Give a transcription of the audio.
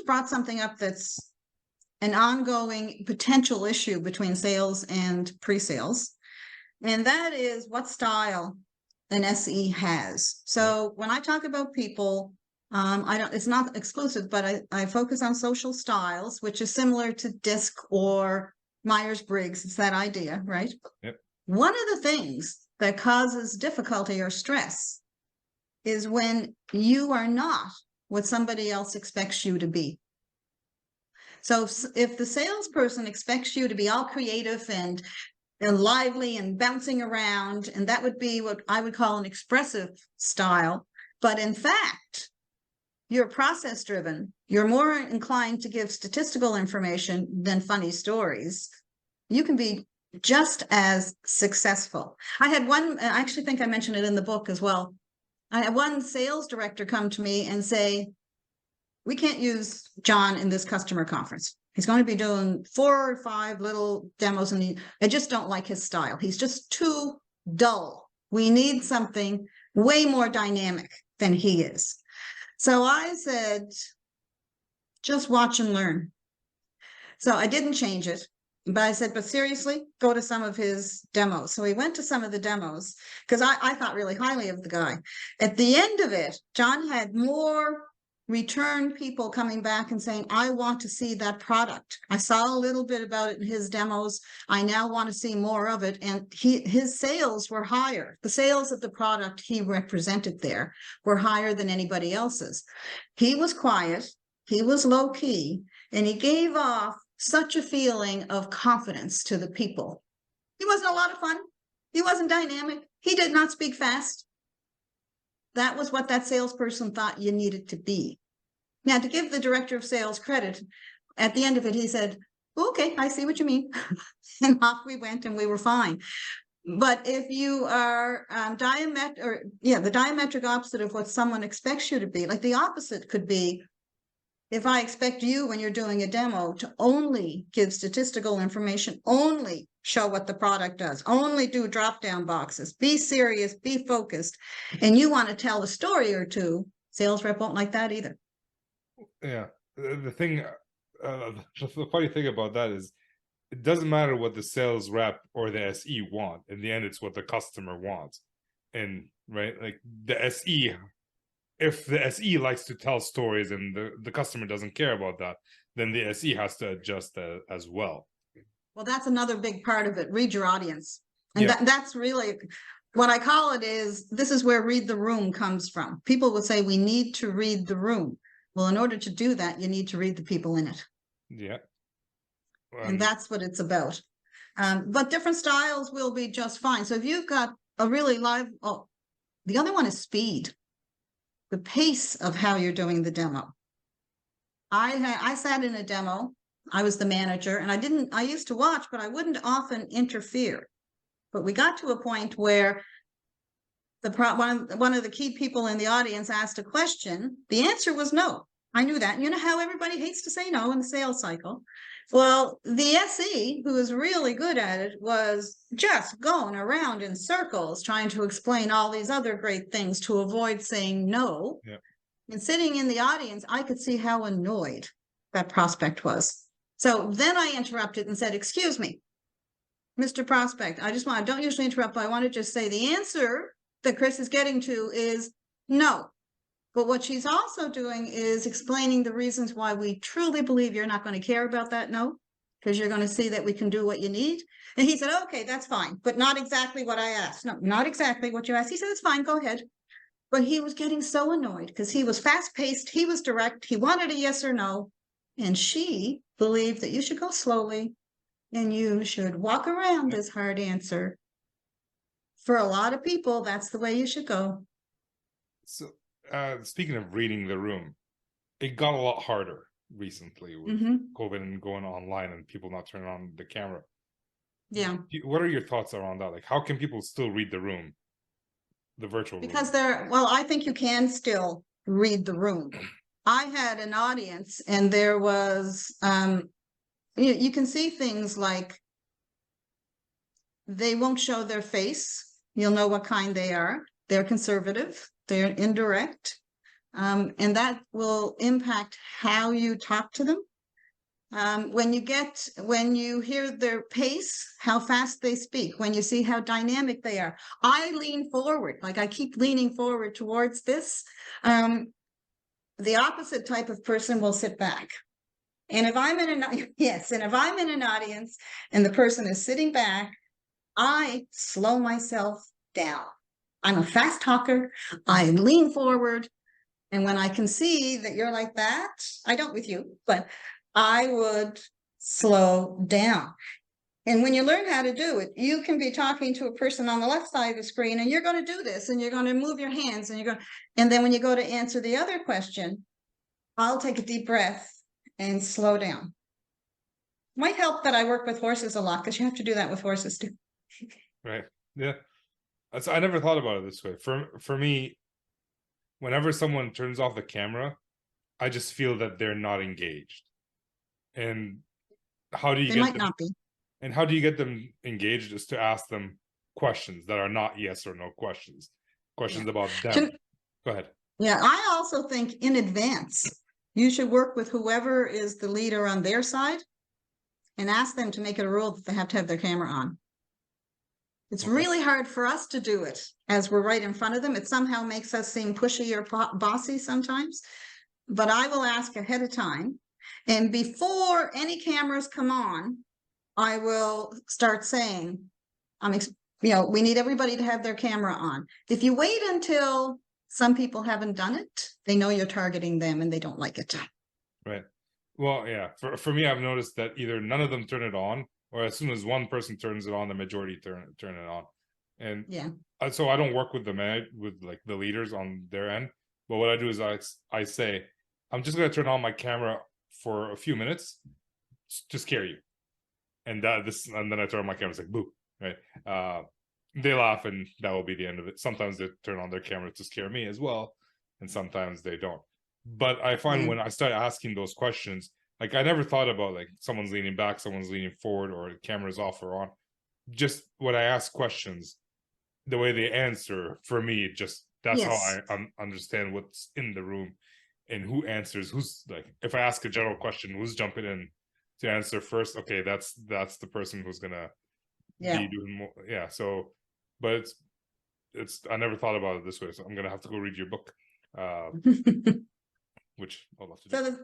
brought something up that's an ongoing potential issue between sales and pre-sales. And that is what style an SE has. So when I talk about people, it's not exclusive, but I focus on social styles, which is similar to DISC or Myers-Briggs. It's that idea, right? Yep. One of the things that causes difficulty or stress is when you are not what somebody else expects you to be. So if the salesperson expects you to be all creative and lively and bouncing around, and that would be what I would call an expressive style, but in fact, you're process driven, you're more inclined to give statistical information than funny stories, you can be just as successful. I had one, I actually think I mentioned it in the book as well. I had one sales director come to me and say, we can't use John in this customer conference. He's going to be doing 4 or 5 little demos, and I just don't like his style. He's just too dull. We need something way more dynamic than he is. So I said, just watch and learn. So I didn't change it, but I said, but seriously, go to some of his demos. So he went to some of the demos because I thought really highly of the guy. At the end of it, John had more return people coming back and saying, I want to see that product. I saw a little bit about it in his demos. I now want to see more of it. And his sales were higher. The sales of the product he represented there were higher than anybody else's. He was quiet, he was low key, and he gave off such a feeling of confidence to the people. He wasn't a lot of fun. He wasn't dynamic. He did not speak fast. That was what that salesperson thought you needed to be. Now, to give the director of sales credit, at the end of it, he said, okay, I see what you mean. And off we went and we were fine. But if you are the diametric opposite of what someone expects you to be, like the opposite could be, if I expect you when you're doing a demo to only give statistical information, only show what the product does, only do drop-down boxes, be serious, be focused, and you want to tell a story or two, sales rep won't like that either. Yeah. The thing, the funny thing about that is it doesn't matter what the sales rep or the SE want. In the end, it's what the customer wants. And right, like the SE, if the SE likes to tell stories and the customer doesn't care about that, then the SE has to adjust as well. Well, that's another big part of it. Read your audience. And that's really what I call it is, this is where read the room comes from. People will say we need to read the room. Well, in order to do that, you need to read the people in it. Yeah. And that's what it's about. But different styles will be just fine. So if you've got a really the other one is speed. The pace of how you're doing the demo. I sat in a demo. I was the manager, and I used to watch, but I wouldn't often interfere. But we got to a point where one of the key people in the audience asked a question. The answer was no. I knew that. You know how everybody hates to say no in the sales cycle? Well, the SE, who was really good at it, was just going around in circles trying to explain all these other great things to avoid saying no. Yeah. And sitting in the audience, I could see how annoyed that prospect was. So then I interrupted and said, excuse me, Mr. Prospect, I don't usually interrupt, but I want to just say the answer that Chris is getting to is no. But what she's also doing is explaining the reasons why we truly believe you're not going to care about that no, because you're going to see that we can do what you need. And he said, okay, that's fine, but not exactly what I asked. No, not exactly what you asked. He said, it's fine, go ahead. But he was getting so annoyed because he was fast-paced, he was direct, he wanted a yes or no. And she believed that you should go slowly and you should walk around this hard answer. For a lot of people, that's the way you should go. So, speaking of reading the room, it got a lot harder recently with COVID and going online and people not turning on the camera. Yeah. What are your thoughts around that? Like, how can people still read the room, the virtual room? Because I think you can still read the room. I had an audience and there was, you can see things like they won't show their face. You'll know what kind they are. They're conservative. They're indirect. And that will impact how you talk to them. When you hear their pace, how fast they speak, when you see how dynamic they are, I lean forward, like I keep leaning forward towards this. The opposite type of person will sit back. And if I'm in if I'm in an audience and the person is sitting back, I slow myself down. I'm a fast talker. I lean forward. And when I can see that you're like that, I don't with you, but I would slow down. And when you learn how to do it, you can be talking to a person on the left side of the screen and you're going to do this and you're going to move your hands and and then when you go to answer the other question, I'll take a deep breath and slow down. Might help that I work with horses a lot because you have to do that with horses too. Right. Yeah. I never thought about it this way. For me, whenever someone turns off the camera, I just feel that they're not engaged. And how do you They might not be. And how do you get them engaged? Is to ask them questions that are not yes or no questions. Questions about them. Go ahead. Yeah, I also think in advance, you should work with whoever is the leader on their side and ask them to make it a rule that they have to have their camera on. It's really hard for us to do it as we're right in front of them. It somehow makes us seem pushy or bossy sometimes. But I will ask ahead of time. And before any cameras come on, I will start saying, we need everybody to have their camera on. If you wait until some people haven't done it, they know you're targeting them and they don't like it. Right. Well, yeah. For me, I've noticed that either none of them turn it on, or as soon as one person turns it on, the majority turn it on. And yeah, so I don't work with with like the leaders on their end. But what I do is I say, I'm just gonna turn on my camera for a few minutes to scare you. And and then I turn on my camera, it's like boo, right? They laugh, and that will be the end of it. Sometimes they turn on their camera to scare me as well, and sometimes they don't. But I find when I start asking those questions, like I never thought about like someone's leaning back, someone's leaning forward, or the camera's off or on. Just when I ask questions, the way they answer, for me, that's how I understand what's in the room and who answers. Who's like, if I ask a general question, who's jumping in to answer first? Okay, that's the person who's gonna be doing more. Yeah. So, but it's I never thought about it this way, so I'm gonna have to go read your book, which I'll have to do. So